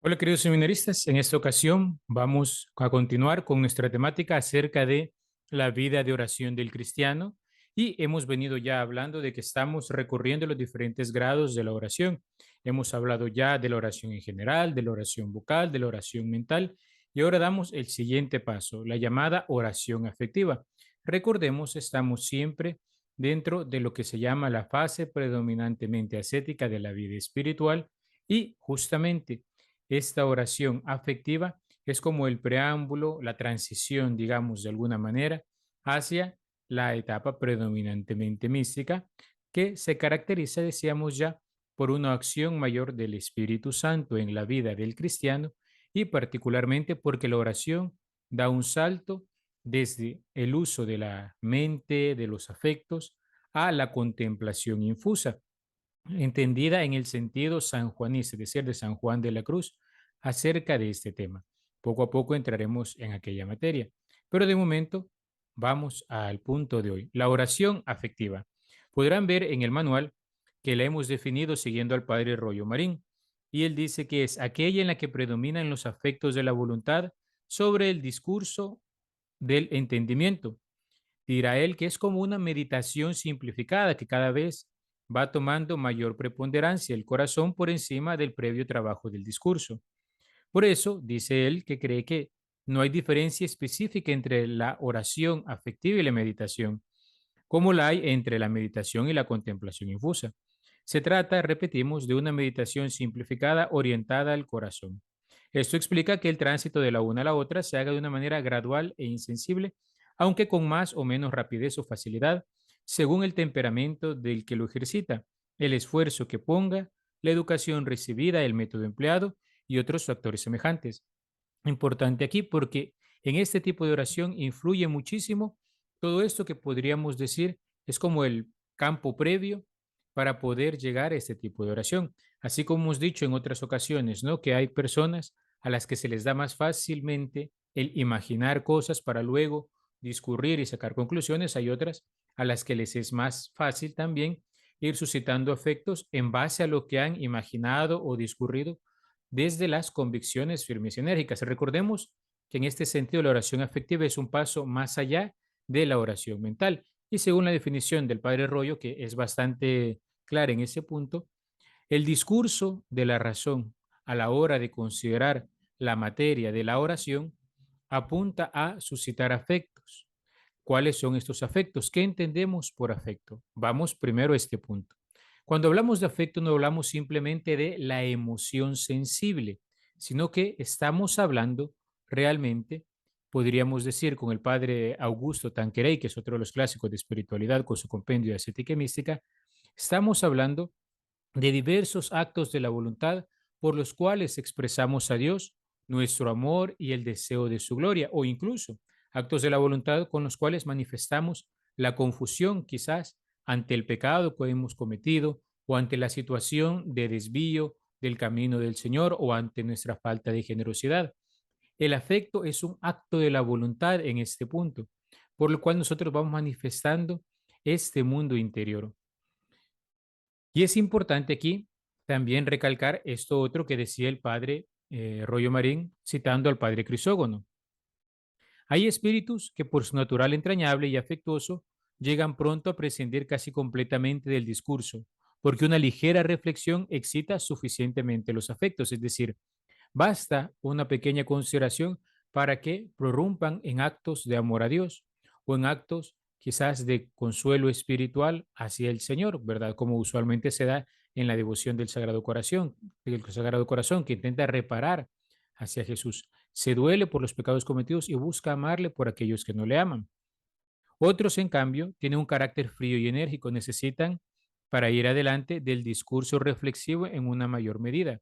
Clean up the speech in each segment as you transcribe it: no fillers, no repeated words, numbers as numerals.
Hola queridos seminaristas, en esta ocasión vamos a continuar con nuestra temática acerca de la vida de oración del cristiano y hemos venido ya hablando de que estamos recorriendo los diferentes grados de la oración. Hemos hablado ya de la oración en general, de la oración vocal, de la oración mental y ahora damos el siguiente paso, la llamada oración afectiva. Recordemos, estamos siempre dentro de lo que se llama la fase predominantemente ascética de la vida espiritual y justamente esta oración afectiva es como el preámbulo, la transición, digamos, de alguna manera, hacia la etapa predominantemente mística, que se caracteriza, decíamos ya, por una acción mayor del Espíritu Santo en la vida del cristiano y particularmente porque la oración da un salto desde el uso de la mente, de los afectos, a la contemplación infusa entendida en el sentido sanjuanista, es decir, de San Juan de la Cruz, acerca de este tema. Poco a poco entraremos en aquella materia, pero de momento vamos al punto de hoy, la oración afectiva. Podrán ver en el manual que la hemos definido siguiendo al padre Rollo Marín, y él dice que es aquella en la que predominan los afectos de la voluntad sobre el discurso del entendimiento. Dirá él que es como una meditación simplificada que cada vez va tomando mayor preponderancia el corazón por encima del previo trabajo del discurso. Por eso, dice él, que cree que no hay diferencia específica entre la oración afectiva y la meditación, como la hay entre la meditación y la contemplación infusa. Se trata, repetimos, de una meditación simplificada orientada al corazón. Esto explica que el tránsito de la una a la otra se haga de una manera gradual e insensible, aunque con más o menos rapidez o facilidad, según el temperamento del que lo ejercita, el esfuerzo que ponga, la educación recibida, el método empleado y otros factores semejantes. Importante aquí porque en este tipo de oración influye muchísimo todo esto que podríamos decir es como el campo previo para poder llegar a este tipo de oración. Así como hemos dicho en otras ocasiones, ¿no? Que hay personas a las que se les da más fácilmente el imaginar cosas para luego discurrir y sacar conclusiones. Hay otras a las que les es más fácil también ir suscitando afectos en base a lo que han imaginado o discurrido desde las convicciones firmes y enérgicas. Recordemos que en este sentido la oración afectiva es un paso más allá de la oración mental. Y según la definición del padre Rollo, que es bastante clara en ese punto, el discurso de la razón a la hora de considerar la materia de la oración apunta a suscitar afectos. ¿Cuáles son estos afectos? ¿Qué entendemos por afecto? Vamos primero a este punto. Cuando hablamos de afecto no hablamos simplemente de la emoción sensible, sino que estamos hablando realmente, podríamos decir con el padre Augusto Tanqueray, que es otro de los clásicos de espiritualidad con su compendio de ascética y mística, estamos hablando de diversos actos de la voluntad por los cuales expresamos a Dios nuestro amor y el deseo de su gloria, o incluso actos de la voluntad con los cuales manifestamos la confusión quizás ante el pecado que hemos cometido o ante la situación de desvío del camino del Señor o ante nuestra falta de generosidad. El afecto es un acto de la voluntad en este punto, por lo cual nosotros vamos manifestando este mundo interior. Y es importante aquí también recalcar esto otro que decía el padre Rollo Marín, citando al padre Crisógono. Hay espíritus que por su natural entrañable y afectuoso llegan pronto a prescindir casi completamente del discurso, porque una ligera reflexión excita suficientemente los afectos, es decir, basta una pequeña consideración para que prorrumpan en actos de amor a Dios o en actos quizás de consuelo espiritual hacia el Señor, ¿verdad? Como usualmente se da en la devoción del Sagrado Corazón, que intenta reparar hacia Jesús. Se duele por los pecados cometidos y busca amarle por aquellos que no le aman. Otros, en cambio, tienen un carácter frío y enérgico, necesitan para ir adelante del discurso reflexivo en una mayor medida.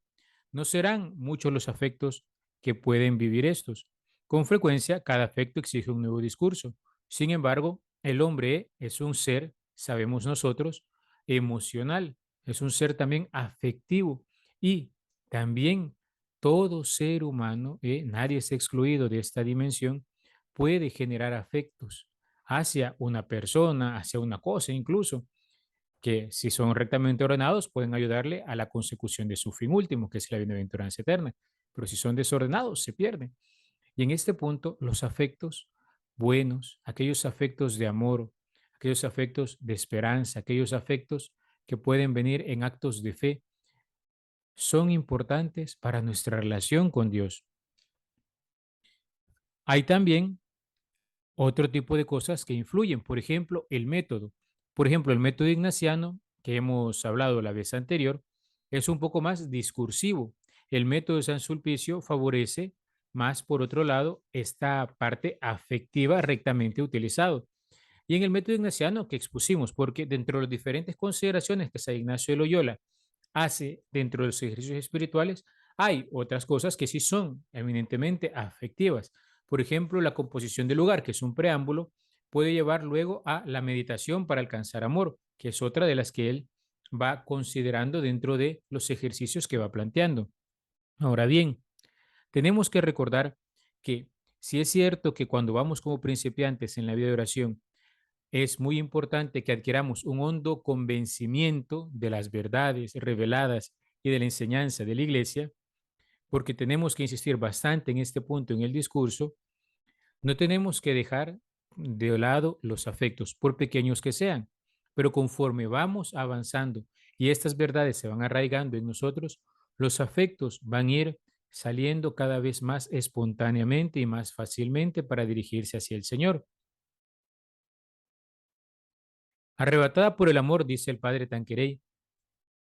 No serán muchos los afectos que pueden vivir estos. Con frecuencia, cada afecto exige un nuevo discurso. Sin embargo, el hombre es un ser, sabemos nosotros, emocional, es un ser también afectivo y también todo ser humano, nadie es excluido de esta dimensión, puede generar afectos hacia una persona, hacia una cosa incluso, que si son rectamente ordenados pueden ayudarle a la consecución de su fin último, que es la bienaventuranza eterna. pero si son desordenados, se pierden. Y en este punto, los afectos buenos, aquellos afectos de amor, aquellos afectos de esperanza, aquellos afectos que pueden venir en actos de fe, son importantes para nuestra relación con Dios. Hay también otro tipo de cosas que influyen, por ejemplo, el método. Por ejemplo, el método ignaciano, que hemos hablado la vez anterior, es un poco más discursivo. El método de San Sulpicio favorece más, por otro lado, esta parte afectiva rectamente utilizado. Y en el método ignaciano que expusimos, porque dentro de las diferentes consideraciones que San Ignacio de Loyola hace dentro de los ejercicios espirituales, hay otras cosas que sí son eminentemente afectivas. Por ejemplo, la composición del lugar, que es un preámbulo, puede llevar luego a la meditación para alcanzar amor, que es otra de las que él va considerando dentro de los ejercicios que va planteando. Ahora bien, tenemos que recordar que si es cierto que cuando vamos como principiantes en la vida de oración, es muy importante que adquiramos un hondo convencimiento de las verdades reveladas y de la enseñanza de la Iglesia, porque tenemos que insistir bastante en este punto en el discurso. No tenemos que dejar de lado los afectos, por pequeños que sean, pero conforme vamos avanzando y estas verdades se van arraigando en nosotros, los afectos van a ir saliendo cada vez más espontáneamente y más fácilmente para dirigirse hacia el Señor. Arrebatada por el amor, dice el padre Tanqueray,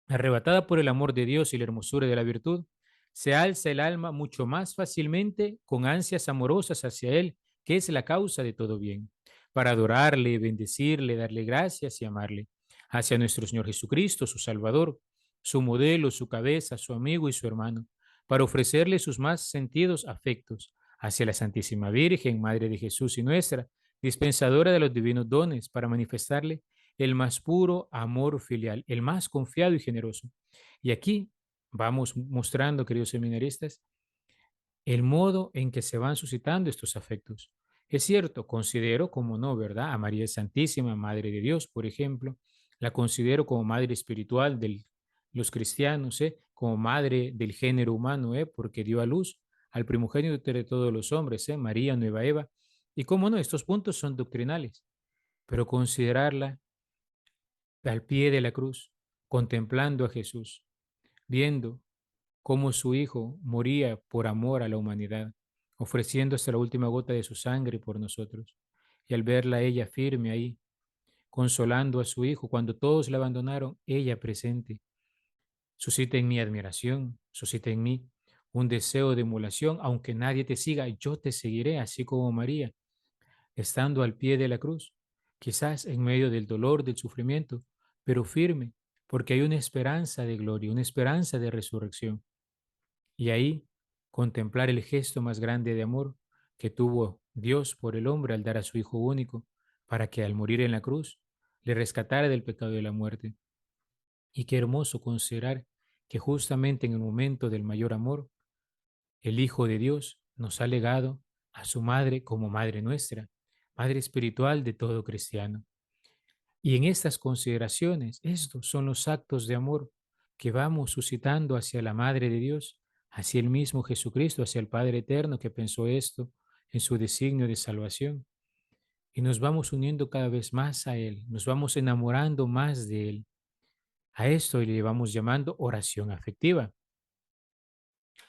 arrebatada por el amor de Dios y la hermosura de la virtud, se alza el alma mucho más fácilmente con ansias amorosas hacia Él, que es la causa de todo bien, para adorarle, bendecirle, darle gracias y amarle, hacia nuestro Señor Jesucristo, su Salvador, su modelo, su cabeza, su amigo y su hermano, para ofrecerle sus más sentidos afectos, hacia la Santísima Virgen, Madre de Jesús y nuestra, dispensadora de los divinos dones, para manifestarle el más puro amor filial, el más confiado y generoso. Y aquí vamos mostrando, queridos seminaristas, el modo en que se van suscitando estos afectos. Es cierto, considero, como no, ¿verdad? A María Santísima, Madre de Dios, por ejemplo, la considero como madre espiritual de los cristianos, como madre del género humano, porque dio a luz al primogénito de todos los hombres, María, Nueva Eva. Y cómo no, estos puntos son doctrinales, pero considerarla al pie de la cruz, contemplando a Jesús, viendo cómo su Hijo moría por amor a la humanidad, ofreciendo hasta la última gota de su sangre por nosotros. Y al verla a ella firme ahí, consolando a su Hijo cuando todos la abandonaron, ella presente, suscita en mí admiración, suscita en mí un deseo de emulación, aunque nadie te siga, yo te seguiré, así como María, estando al pie de la cruz, quizás en medio del dolor, del sufrimiento, pero firme, porque hay una esperanza de gloria, una esperanza de resurrección. Y ahí contemplar el gesto más grande de amor que tuvo Dios por el hombre al dar a su Hijo único, para que al morir en la cruz le rescatara del pecado y de la muerte. Y qué hermoso considerar que justamente en el momento del mayor amor, el Hijo de Dios nos ha legado a su Madre como Madre nuestra, Madre espiritual de todo cristiano. Y en estas consideraciones, estos son los actos de amor que vamos suscitando hacia la Madre de Dios, hacia el mismo Jesucristo, hacia el Padre Eterno que pensó esto en su designio de salvación. Y nos vamos uniendo cada vez más a Él, nos vamos enamorando más de Él. A esto le vamos llamando oración afectiva.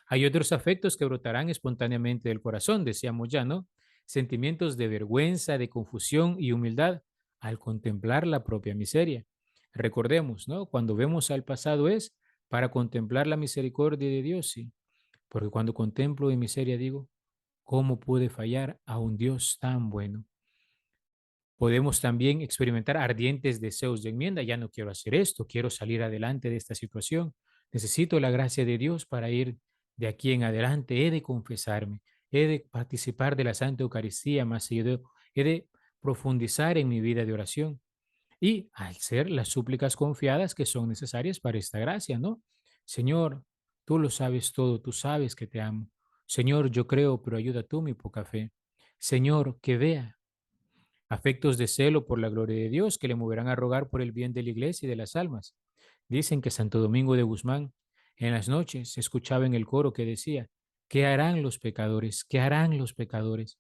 Hay otros afectos que brotarán espontáneamente del corazón, decíamos ya, ¿no? Sentimientos de vergüenza, de confusión y humildad al contemplar la propia miseria. Recordemos, ¿no? Cuando vemos al pasado es para contemplar la misericordia de Dios, sí. Porque cuando contemplo mi miseria digo, ¿cómo pude fallar a un Dios tan bueno? Podemos también experimentar ardientes deseos de enmienda. Ya no quiero hacer esto, quiero salir adelante de esta situación. Necesito la gracia de Dios para ir de aquí en adelante. He de confesarme, he de participar de la Santa Eucaristía más seguido, he de profundizar en mi vida de oración y al ser las súplicas confiadas que son necesarias para esta gracia, ¿no? Señor, tú lo sabes todo, tú sabes que te amo. Señor, yo creo, pero ayuda tú mi poca fe. Señor, que vea afectos de celo por la gloria de Dios que le moverán a rogar por el bien de la iglesia y de las almas. Dicen que Santo Domingo de Guzmán en las noches se escuchaba en el coro que decía, ¿Qué harán los pecadores? ¿Qué harán los pecadores?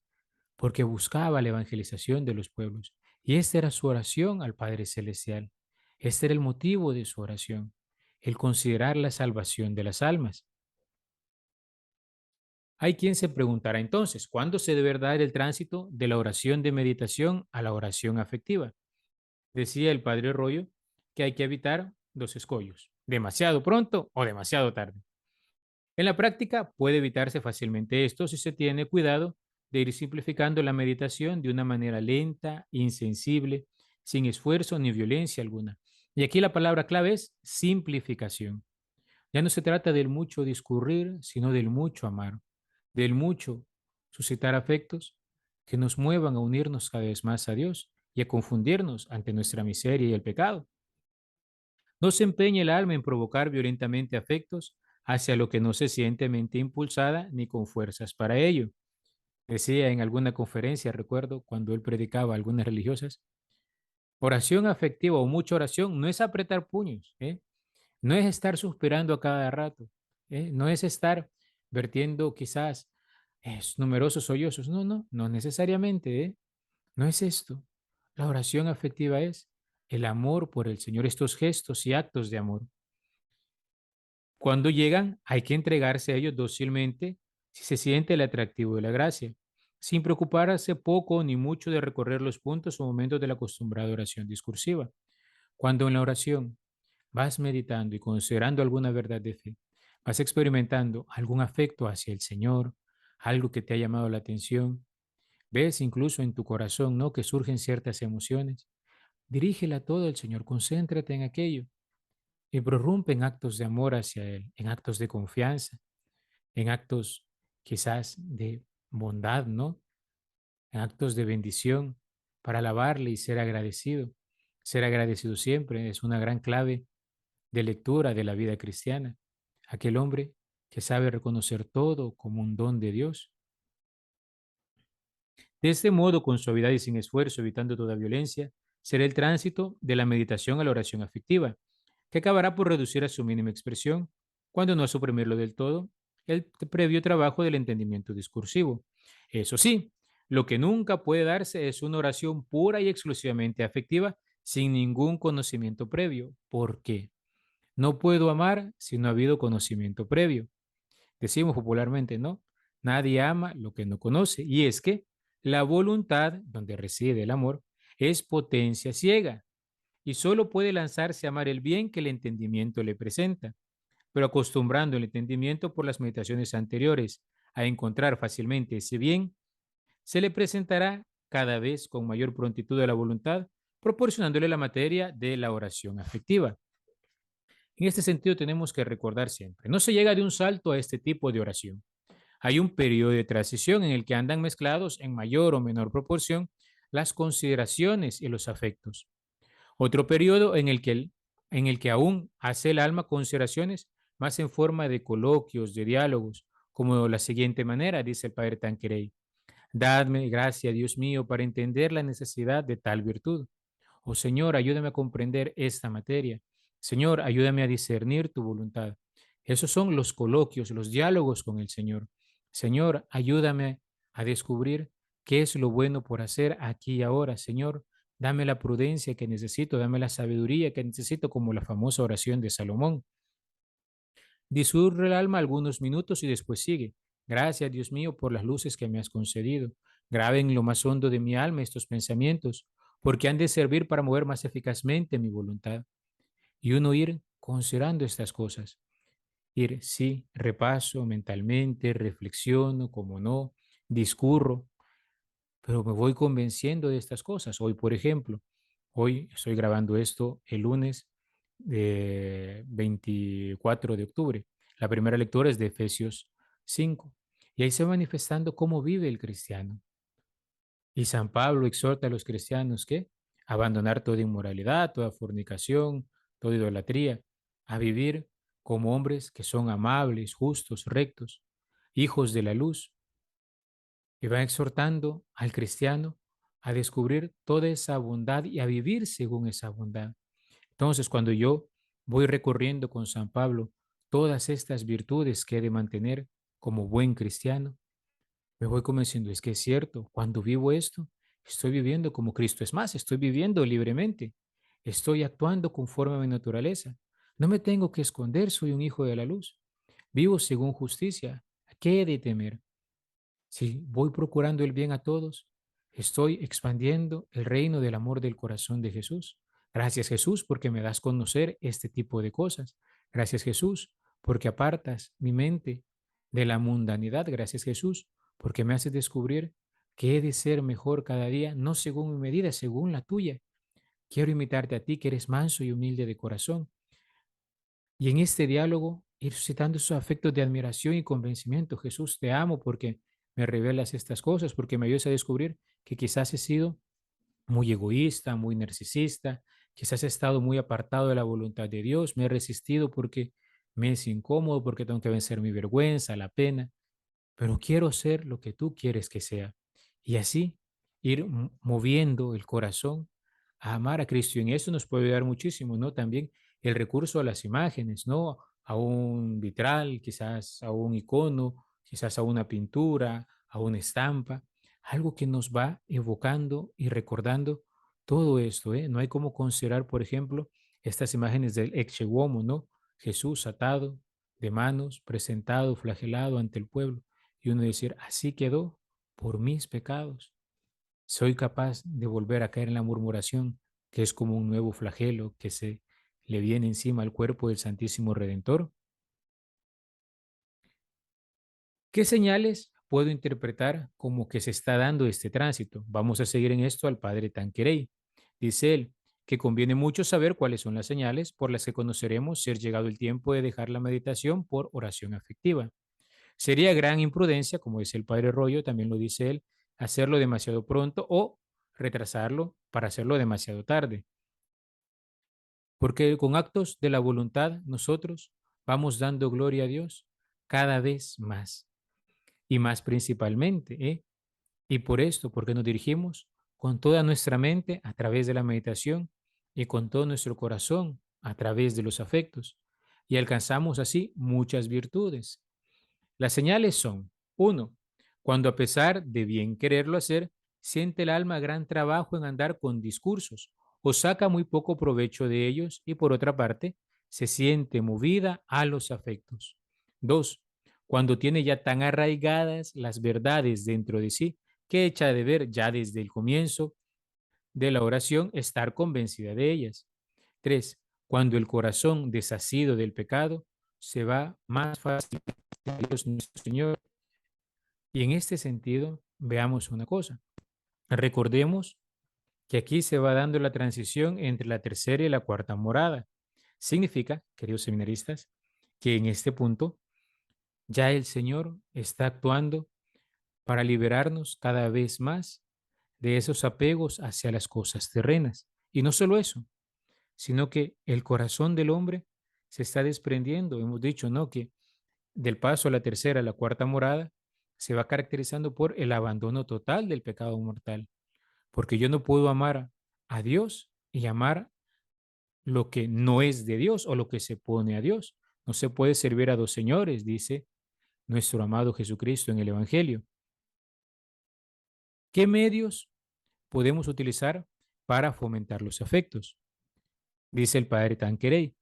Porque buscaba la evangelización de los pueblos. Y esta era su oración al Padre Celestial. Este era el motivo de su oración, el considerar la salvación de las almas. Hay quien se preguntará entonces, ¿cuándo se debe dar el tránsito de la oración de meditación a la oración afectiva? Decía el padre Rollo que hay que evitar dos escollos, demasiado pronto o demasiado tarde. En la práctica puede evitarse fácilmente esto si se tiene cuidado de ir simplificando la meditación de una manera lenta, insensible, sin esfuerzo ni violencia alguna. Y aquí la palabra clave es simplificación. Ya no se trata del mucho discurrir, sino del mucho amar, del mucho suscitar afectos que nos muevan a unirnos cada vez más a Dios y a confundirnos ante nuestra miseria y el pecado. No se empeñe el alma en provocar violentamente afectos hacia lo que no se siente mente impulsada ni con fuerzas para ello. Decía en alguna conferencia, recuerdo, cuando él predicaba a algunas religiosas, oración afectiva o mucha oración no es apretar puños, ¿eh? No es estar suspirando a cada rato, no es estar vertiendo quizás numerosos sollozos, no, no, no necesariamente, no es esto. La oración afectiva es el amor por el Señor, estos gestos y actos de amor. Cuando llegan, hay que entregarse a ellos dócilmente si se siente el atractivo de la gracia, sin preocuparse poco ni mucho de recorrer los puntos o momentos de la acostumbrada oración discursiva. Cuando en la oración vas meditando y considerando alguna verdad de fe, vas experimentando algún afecto hacia el Señor, algo que te ha llamado la atención, ves incluso en tu corazón, ¿no? Que surgen ciertas emociones, dirígela todo al Señor, concéntrate en aquello y prorrumpe en actos de amor hacia Él, en actos de confianza, en actos quizás de bondad, ¿no? En actos de bendición para alabarle y ser agradecido. Ser agradecido siempre es una gran clave de lectura de la vida cristiana. Aquel hombre que sabe reconocer todo como un don de Dios. De este modo, con suavidad y sin esfuerzo, evitando toda violencia, será el tránsito de la meditación a la oración afectiva, que acabará por reducir a su mínima expresión, cuando no a suprimirlo del todo, el previo trabajo del entendimiento discursivo. Eso sí, lo que nunca puede darse es una oración pura y exclusivamente afectiva, sin ningún conocimiento previo. ¿Por qué? No puedo amar si no ha habido conocimiento previo. Decimos popularmente, ¿no? Nadie ama lo que no conoce. Y es que la voluntad, donde reside el amor, es potencia ciega y solo puede lanzarse a amar el bien que el entendimiento le presenta. Pero acostumbrando el entendimiento por las meditaciones anteriores a encontrar fácilmente ese bien, se le presentará cada vez con mayor prontitud a la voluntad, proporcionándole la materia de la oración afectiva. En este sentido tenemos que recordar siempre, no se llega de un salto a este tipo de oración. Hay un periodo de transición en el que andan mezclados en mayor o menor proporción las consideraciones y los afectos. Otro periodo en el que aún hace el alma consideraciones más en forma de coloquios, de diálogos, como de la siguiente manera, dice el padre Tanqueray. Dadme gracia, Dios mío, para entender la necesidad de tal virtud. Oh Señor, ayúdame a comprender esta materia. Señor, ayúdame a discernir tu voluntad. Esos son los coloquios, los diálogos con el Señor. Señor, ayúdame a descubrir qué es lo bueno por hacer aquí y ahora. Señor, dame la prudencia que necesito, dame la sabiduría que necesito, como la famosa oración de Salomón. Discurre el alma algunos minutos y después sigue. Gracias, Dios mío, por las luces que me has concedido. Grabe en lo más hondo de mi alma estos pensamientos, porque han de servir para mover más eficazmente mi voluntad. Y uno ir considerando estas cosas. Ir, sí, repaso mentalmente, reflexiono, como no, discurro, pero me voy convenciendo de estas cosas. Hoy, por ejemplo, hoy estoy grabando esto el lunes de 24 de octubre. La primera lectura es de Efesios 5. Y ahí se va manifestando cómo vive el cristiano. Y San Pablo exhorta a los cristianos que abandonar toda inmoralidad, toda fornicación, toda idolatría, a vivir como hombres que son amables, justos, rectos, hijos de la luz, y va exhortando al cristiano a descubrir toda esa bondad y a vivir según esa bondad. Entonces, cuando yo voy recorriendo con San Pablo todas estas virtudes que he de mantener, como buen cristiano, me voy convenciendo, es que es cierto, cuando vivo esto, estoy viviendo como Cristo. Es más, estoy viviendo libremente, estoy actuando conforme a mi naturaleza. No me tengo que esconder, soy un hijo de la luz. Vivo según justicia. ¿A qué he de temer? Si voy procurando el bien a todos, estoy expandiendo el reino del amor del corazón de Jesús. Gracias Jesús porque me das a conocer este tipo de cosas. Gracias Jesús porque apartas mi mente de la mundanidad. Gracias Jesús porque me haces descubrir que he de ser mejor cada día, no según mi medida, según la tuya. Quiero imitarte a ti, que eres manso y humilde de corazón. Y en este diálogo, ir suscitando esos afectos de admiración y convencimiento. Jesús, te amo porque me revelas estas cosas, porque me ayudas a descubrir que quizás he sido muy egoísta, muy narcisista, quizás he estado muy apartado de la voluntad de Dios, me he resistido porque me es incómodo, porque tengo que vencer mi vergüenza, la pena, pero quiero ser lo que tú quieres que sea. Y así ir moviendo el corazón a amar a Cristo. Y en eso nos puede ayudar muchísimo, ¿no? También el recurso a las imágenes, ¿no? A un vitral, quizás a un icono, quizás a una pintura, a una estampa, algo que nos va evocando y recordando todo esto, ¿eh? No hay como considerar, por ejemplo, estas imágenes del ex Uomo, ¿no? Jesús atado de manos, presentado, flagelado ante el pueblo y uno decir, así quedó por mis pecados. Soy capaz de volver a caer en la murmuración, que es como un nuevo flagelo que se le viene encima al cuerpo del Santísimo Redentor. ¿Qué señales puedo interpretar como que se está dando este tránsito? Vamos a seguir en esto al padre Tanquerey. Dice él que conviene mucho saber cuáles son las señales por las que conoceremos ser llegado el tiempo de dejar la meditación por oración afectiva. Sería gran imprudencia, como dice el padre Rollo, también lo dice él, hacerlo demasiado pronto o retrasarlo para hacerlo demasiado tarde. Porque con actos de la voluntad nosotros vamos dando gloria a Dios cada vez más y más principalmente. Y por esto, porque nos dirigimos con toda nuestra mente a través de la meditación y con todo nuestro corazón a través de los afectos. Y alcanzamos así muchas virtudes. Las señales son, uno, cuando a pesar de bien quererlo hacer, siente el alma gran trabajo en andar con discursos o saca muy poco provecho de ellos y por otra parte, se siente movida a los afectos. Dos, cuando tiene ya tan arraigadas las verdades dentro de sí que echa de ver ya desde el comienzo de la oración estar convencida de ellas. Tres, cuando el corazón desasido del pecado se va más fácil a Dios nuestro Señor. Y en este sentido, veamos una cosa. Recordemos que aquí se va dando la transición entre la tercera y la cuarta morada. Significa, queridos seminaristas, que en este punto ya el Señor está actuando para liberarnos cada vez más de esos apegos hacia las cosas terrenas. Y no solo eso, sino que el corazón del hombre se está desprendiendo. Hemos dicho, ¿no? Que del paso a la tercera, a la cuarta morada, se va caracterizando por el abandono total del pecado mortal, porque yo no puedo amar a Dios y amar lo que no es de Dios o lo que se pone a Dios. No se puede servir a dos señores, dice nuestro amado Jesucristo en el Evangelio. ¿Qué medios podemos utilizar para fomentar los afectos? Dice el padre Tanqueray,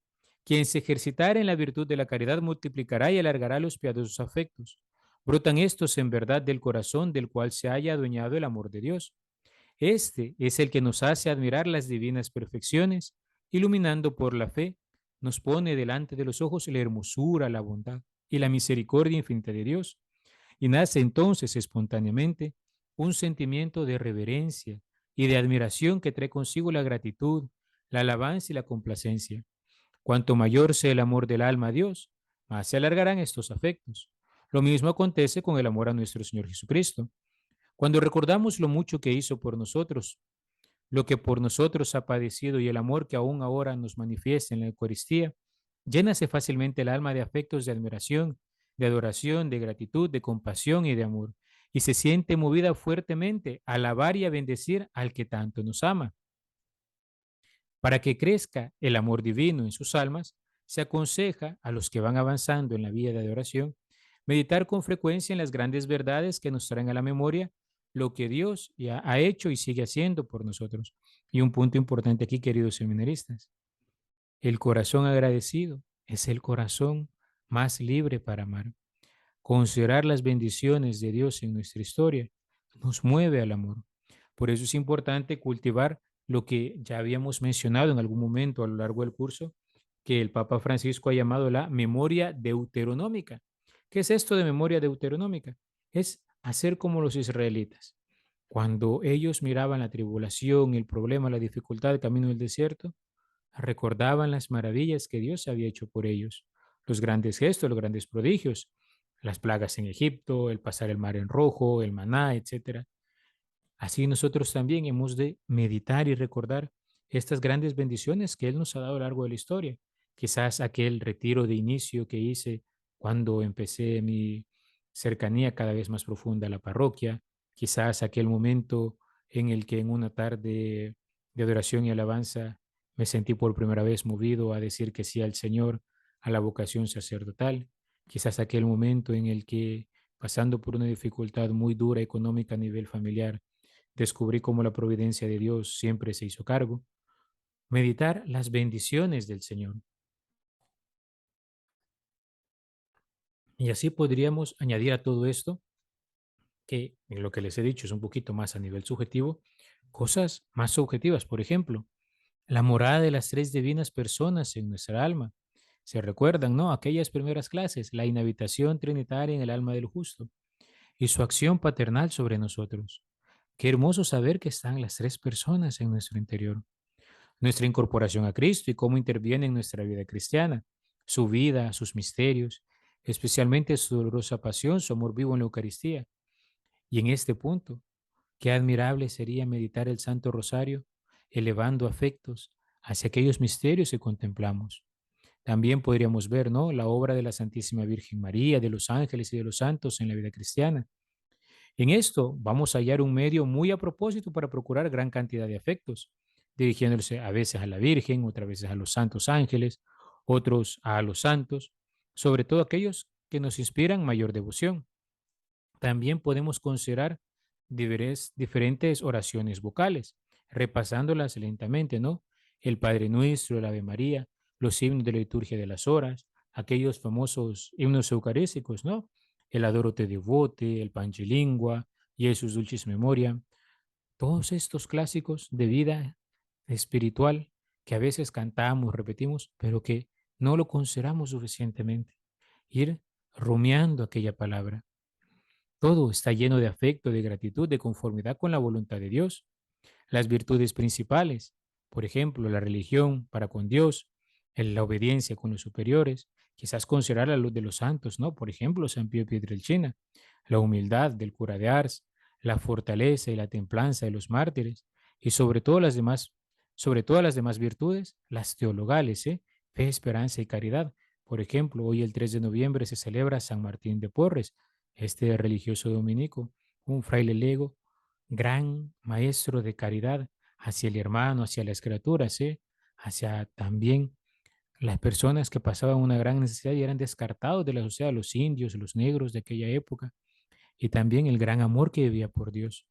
quien se ejercitara en la virtud de la caridad multiplicará y alargará los piadosos afectos. Brotan estos en verdad del corazón del cual se haya adueñado el amor de Dios. Este es el que nos hace admirar las divinas perfecciones, iluminando por la fe, nos pone delante de los ojos la hermosura, la bondad y la misericordia infinita de Dios. Y nace entonces espontáneamente un sentimiento de reverencia y de admiración que trae consigo la gratitud, la alabanza y la complacencia. Cuanto mayor sea el amor del alma a Dios, más se alargarán estos afectos. Lo mismo acontece con el amor a nuestro Señor Jesucristo. Cuando recordamos lo mucho que hizo por nosotros, lo que por nosotros ha padecido y el amor que aún ahora nos manifiesta en la Eucaristía, llénase fácilmente el alma de afectos de admiración, de adoración, de gratitud, de compasión y de amor, y se siente movida fuertemente a alabar y a bendecir al que tanto nos ama. Para que crezca el amor divino en sus almas, se aconseja a los que van avanzando en la vida de adoración Meditar con frecuencia en las grandes verdades que nos traen a la memoria lo que Dios ya ha hecho y sigue haciendo por nosotros. Y un punto importante aquí, queridos seminaristas, el corazón agradecido es el corazón más libre para amar. Considerar las bendiciones de Dios en nuestra historia nos mueve al amor. Por eso es importante cultivar lo que ya habíamos mencionado en algún momento a lo largo del curso, que el Papa Francisco ha llamado la memoria deuteronómica. ¿Qué es esto de memoria deuteronómica? Es hacer como los israelitas. Cuando ellos miraban la tribulación, el problema, la dificultad del camino del desierto, recordaban las maravillas que Dios había hecho por ellos, los grandes gestos, los grandes prodigios, las plagas en Egipto, el pasar el mar en rojo, el maná, etcétera. Así nosotros también hemos de meditar y recordar estas grandes bendiciones que Él nos ha dado a lo largo de la historia. Quizás aquel retiro de inicio que hice cuando empecé mi cercanía cada vez más profunda a la parroquia, quizás aquel momento en el que en una tarde de adoración y alabanza me sentí por primera vez movido a decir que sí al Señor, a la vocación sacerdotal, quizás aquel momento en el que, pasando por una dificultad muy dura económica a nivel familiar, descubrí cómo la providencia de Dios siempre se hizo cargo. Meditar las bendiciones del Señor. Y así podríamos añadir a todo esto, que en lo que les he dicho es un poquito más a nivel subjetivo, cosas más subjetivas. Por ejemplo, la morada de las tres divinas personas en nuestra alma. Se recuerdan, ¿no? Aquellas primeras clases, la inhabitación trinitaria en el alma del justo y su acción paternal sobre nosotros. Qué hermoso saber que están las tres personas en nuestro interior. Nuestra incorporación a Cristo y cómo interviene en nuestra vida cristiana, su vida, sus misterios, especialmente su dolorosa pasión, su amor vivo en la Eucaristía. Y en este punto, qué admirable sería meditar el Santo Rosario, elevando afectos hacia aquellos misterios que contemplamos. También podríamos ver, ¿no?, la obra de la Santísima Virgen María, de los ángeles y de los santos en la vida cristiana. En esto vamos a hallar un medio muy a propósito para procurar gran cantidad de afectos, dirigiéndose a veces a la Virgen, otras veces a los santos ángeles, otros a los santos, sobre todo aquellos que nos inspiran mayor devoción. También podemos considerar diferentes oraciones vocales, repasándolas lentamente, ¿no? El Padre Nuestro, el Ave María, los himnos de la liturgia de las horas, aquellos famosos himnos eucarísticos, ¿no? El Adoro te devote, el Panchilingua, Jesús Dulcis Memoria, todos estos clásicos de vida espiritual que a veces cantamos, repetimos, pero que no lo consideramos suficientemente. Ir rumiando aquella palabra. Todo está lleno de afecto, de gratitud, de conformidad con la voluntad de Dios. Las virtudes principales, por ejemplo, la religión para con Dios, la obediencia con los superiores, quizás considerar la luz de los santos, ¿no? Por ejemplo, San Pío Pietrelcina, la humildad del cura de Ars, la fortaleza y la templanza de los mártires, y sobre todas las demás virtudes, las teologales, ¿eh? Fe, esperanza y caridad. Por ejemplo, hoy el 3 de noviembre se celebra San Martín de Porres, este religioso dominico, un fraile lego, gran maestro de caridad hacia el hermano, hacia las criaturas, ¿eh? Hacia también las personas que pasaban una gran necesidad y eran descartados de la sociedad, los indios, los negros de aquella época, y también el gran amor que vivía por Dios.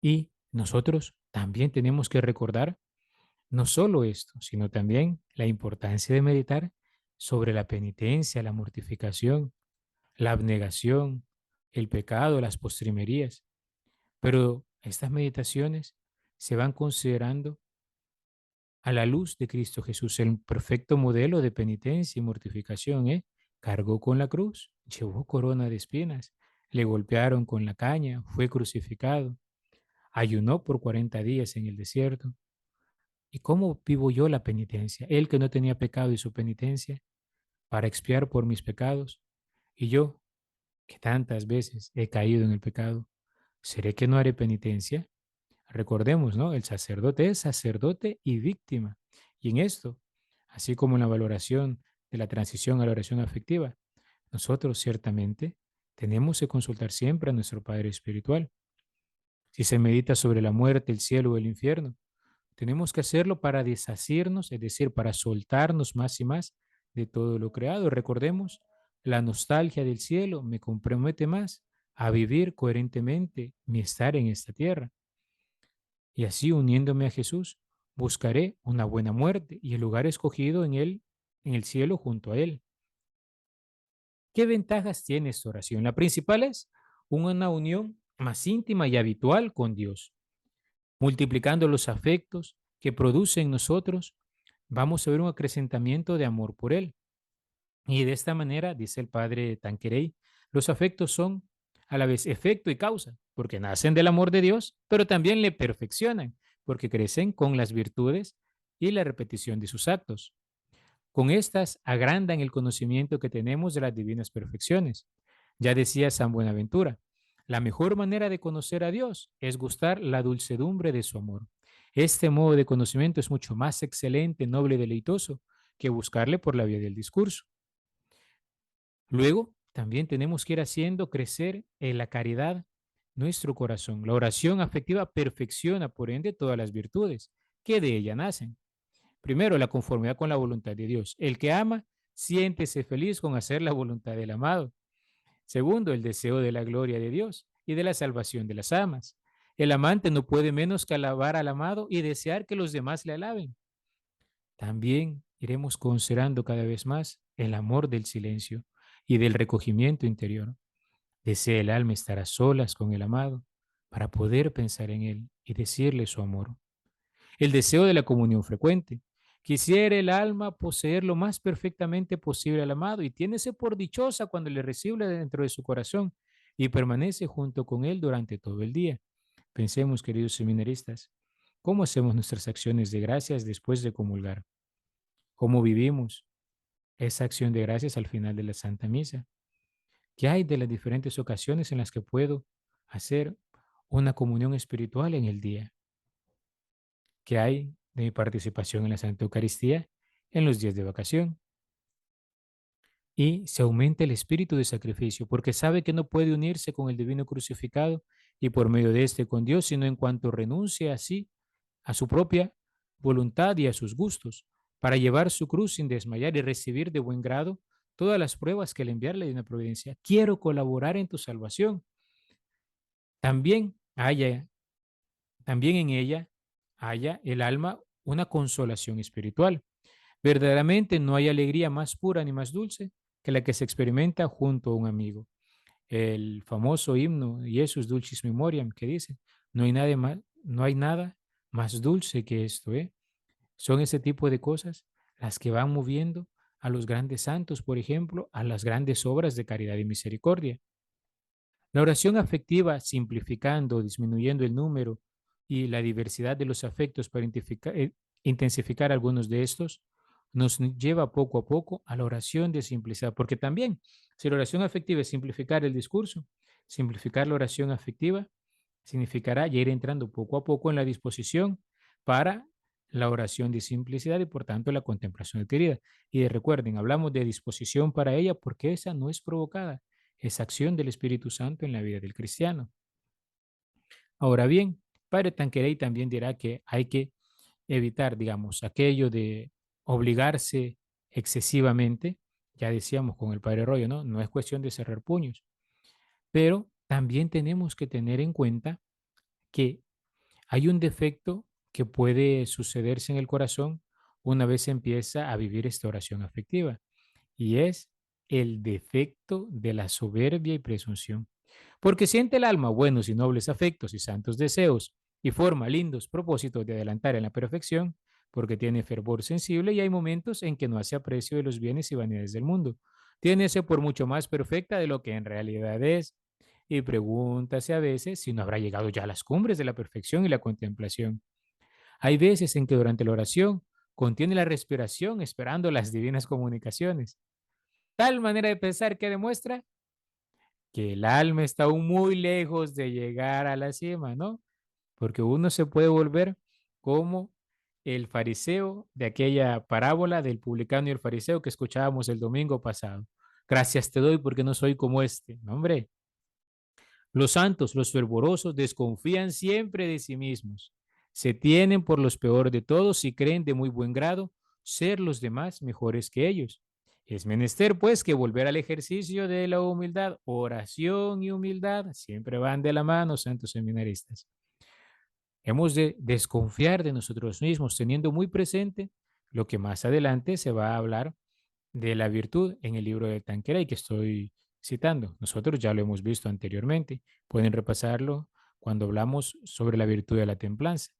Y nosotros también tenemos que recordar no solo esto, sino también la importancia de meditar sobre la penitencia, la mortificación, la abnegación, el pecado, las postrimerías. Pero estas meditaciones se van considerando a la luz de Cristo Jesús, el perfecto modelo de penitencia y mortificación, ¿eh? Cargó con la cruz, llevó corona de espinas, le golpearon con la caña, fue crucificado, ayunó por 40 días en el desierto. ¿Y cómo vivo yo la penitencia? Él que no tenía pecado hizo penitencia para expiar por mis pecados, y yo, que tantas veces he caído en el pecado, ¿seré que no haré penitencia? Recordemos, ¿no? El sacerdote es sacerdote y víctima. Y en esto, así como en la valoración de la transición a la oración afectiva, nosotros ciertamente tenemos que consultar siempre a nuestro Padre Espiritual. Si se medita sobre la muerte, el cielo o el infierno, tenemos que hacerlo para deshacernos, es decir, para soltarnos más y más de todo lo creado. Recordemos la nostalgia del cielo me compromete más a vivir coherentemente mi estar en esta tierra. Y así, uniéndome a Jesús, buscaré una buena muerte y el lugar escogido en él, en el cielo junto a él. ¿Qué ventajas tiene esta oración? La principal es una unión más íntima y habitual con Dios, multiplicando los afectos que produce en nosotros. Vamos a ver un acrecentamiento de amor por Él. Y de esta manera, dice el padre Tanqueray, los afectos son a la vez efecto y causa, porque nacen del amor de Dios, pero también le perfeccionan, porque crecen con las virtudes y la repetición de sus actos. Con estas agrandan el conocimiento que tenemos de las divinas perfecciones. Ya decía San Buenaventura, la mejor manera de conocer a Dios es gustar la dulcedumbre de su amor. Este modo de conocimiento es mucho más excelente, noble y deleitoso que buscarle por la vía del discurso. Luego, también tenemos que ir haciendo crecer en la caridad nuestro corazón. La oración afectiva perfecciona, por ende, todas las virtudes que de ella nacen. Primero, la conformidad con la voluntad de Dios. El que ama, siéntese feliz con hacer la voluntad del amado. Segundo, el deseo de la gloria de Dios y de la salvación de las almas. El amante no puede menos que alabar al amado y desear que los demás le alaben. También iremos considerando cada vez más el amor del silencio y del recogimiento interior. Desea el alma estar a solas con el amado para poder pensar en él y decirle su amor. El deseo de la comunión frecuente. Quisiera el alma poseer lo más perfectamente posible al amado y tiéndese por dichosa cuando le recibe dentro de su corazón y permanece junto con él durante todo el día. Pensemos, queridos seminaristas, ¿cómo hacemos nuestras acciones de gracias después de comulgar? ¿Cómo vivimos esa acción de gracias al final de la Santa Misa? ¿Qué hay de las diferentes ocasiones en las que puedo hacer una comunión espiritual en el día? ¿Qué hay de mi participación en la Santa Eucaristía en los días de vacación? Y se aumenta el espíritu de sacrificio, porque sabe que no puede unirse con el divino crucificado y por medio de este con Dios, sino en cuanto renuncie así a su propia voluntad y a sus gustos, para llevar su cruz sin desmayar y recibir de buen grado todas las pruebas que le enviarle de una providencia. Quiero colaborar en tu salvación. También haya, también en ella haya el alma una consolación espiritual. Verdaderamente no hay alegría más pura ni más dulce que la que se experimenta junto a un amigo. El famoso himno Jesus Dulcis Memoriam que dice, no hay nada más dulce que esto, ¿eh? Son ese tipo de cosas las que van moviendo a los grandes santos, por ejemplo, a las grandes obras de caridad y misericordia. La oración afectiva, simplificando, disminuyendo el número y la diversidad de los afectos para intensificar algunos de estos, nos lleva poco a poco a la oración de simplicidad, porque también, si la oración afectiva es simplificar el discurso, simplificar la oración afectiva significará ya ir entrando poco a poco en la disposición para la oración de simplicidad y por tanto la contemplación adquirida. Y recuerden, hablamos de disposición para ella porque esa no es provocada, es acción del Espíritu Santo en la vida del cristiano. Ahora bien, Padre Tanqueray también dirá que hay que evitar, digamos, aquello de obligarse excesivamente. Ya decíamos con el Padre Rollo, ¿no? No es cuestión de cerrar puños, pero también tenemos que tener en cuenta que hay un defecto que puede sucederse en el corazón una vez se empieza a vivir esta oración afectiva, y es el defecto de la soberbia y presunción. Porque siente el alma buenos y nobles afectos y santos deseos y forma lindos propósitos de adelantar en la perfección, porque tiene fervor sensible y hay momentos en que no hace aprecio de los bienes y vanidades del mundo. Tiene por mucho más perfecta de lo que en realidad es y pregúntase a veces si no habrá llegado ya a las cumbres de la perfección y la contemplación. Hay veces en que durante la oración contiene la respiración esperando las divinas comunicaciones. Tal manera de pensar que demuestra que el alma está aún muy lejos de llegar a la cima, ¿no? Porque uno se puede volver como el fariseo de aquella parábola del publicano y el fariseo que escuchábamos el domingo pasado. Gracias te doy porque no soy como este. No, hombre, los santos, los fervorosos, desconfían siempre de sí mismos. Se tienen por los peores de todos y creen de muy buen grado ser los demás mejores que ellos. Es menester, pues, que volver al ejercicio de la humildad, oración y humildad siempre van de la mano, santos seminaristas. Hemos de desconfiar de nosotros mismos, teniendo muy presente lo que más adelante se va a hablar de la virtud en el libro de Tanqueray que estoy citando. Nosotros ya lo hemos visto anteriormente. Pueden repasarlo cuando hablamos sobre la virtud de la templanza.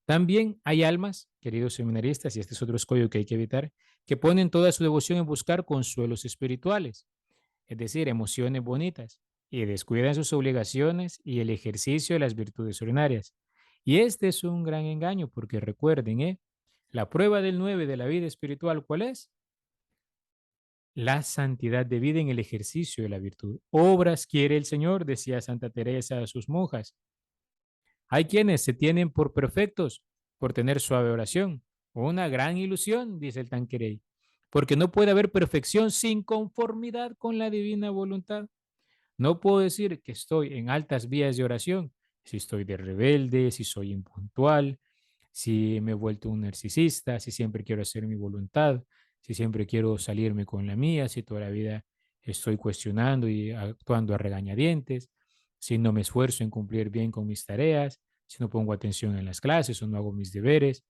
También hay almas, queridos seminaristas, y este es otro escollo que hay que evitar, que ponen toda su devoción en buscar consuelos espirituales, es decir, emociones bonitas, y descuidan sus obligaciones y el ejercicio de las virtudes ordinarias. Y este es un gran engaño, porque recuerden, la prueba del 9 de la vida espiritual, ¿cuál es? La santidad de vida en el ejercicio de la virtud. Obras quiere el Señor, decía Santa Teresa a sus monjas. Hay quienes se tienen por perfectos por tener suave oración. Una gran ilusión, dice el Tanqueray, porque no puede haber perfección sin conformidad con la divina voluntad. No puedo decir que estoy en altas vías de oración si estoy de rebelde, si soy impuntual, si me he vuelto un narcisista, si siempre quiero hacer mi voluntad, si siempre quiero salirme con la mía, si toda la vida estoy cuestionando y actuando a regañadientes, si no me esfuerzo en cumplir bien con mis tareas, si no pongo atención en las clases o no hago mis deberes,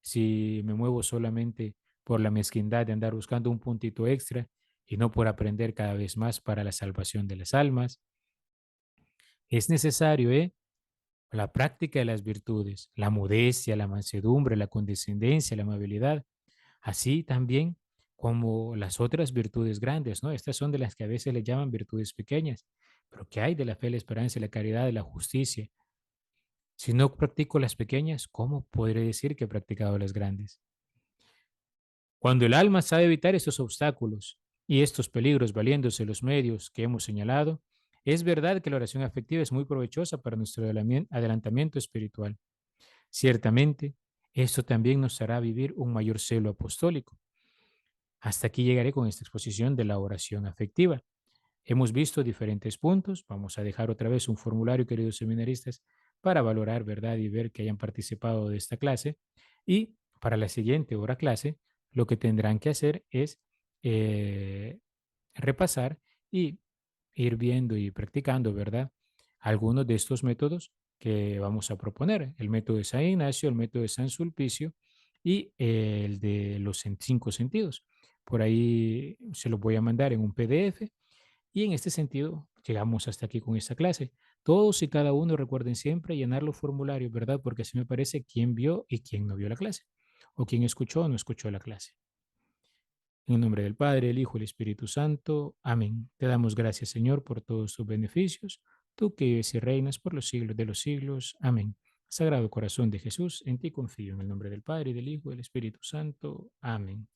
si me muevo solamente por la mezquindad de andar buscando un puntito extra y no por aprender cada vez más para la salvación de las almas. Es necesario, la práctica de las virtudes, la modestia, la mansedumbre, la condescendencia, la amabilidad, así también como las otras virtudes grandes, ¿no? Estas son de las que a veces le llaman virtudes pequeñas, pero ¿qué hay de la fe, la esperanza, la caridad, de la justicia? Si no practico las pequeñas, ¿cómo podré decir que he practicado las grandes? Cuando el alma sabe evitar estos obstáculos y estos peligros valiéndose los medios que hemos señalado, es verdad que la oración afectiva es muy provechosa para nuestro adelantamiento espiritual. Ciertamente, esto también nos hará vivir un mayor celo apostólico. Hasta aquí llegaré con esta exposición de la oración afectiva. Hemos visto diferentes puntos. Vamos a dejar otra vez un formulario, queridos seminaristas, para valorar, ¿verdad? Y ver que hayan participado de esta clase. Y para la siguiente hora clase, lo que tendrán que hacer es eh, repasar y ir viendo y practicando, ¿verdad? Algunos de estos métodos que vamos a proponer. El método de San Ignacio, el método de San Sulpicio y el de los cinco sentidos. Por ahí se los voy a mandar en un PDF y en este sentido, llegamos hasta aquí con esta clase. Todos y cada uno recuerden siempre llenar los formularios, ¿verdad? Porque así me parece quién vio y quién no vio la clase, o quién escuchó o no escuchó la clase. En el nombre del Padre, el Hijo y el Espíritu Santo. Amén. Te damos gracias, Señor, por todos tus beneficios, tú que vives y reinas por los siglos de los siglos. Amén. Sagrado corazón de Jesús, en ti confío, en el nombre del Padre, y del Hijo y del Espíritu Santo. Amén.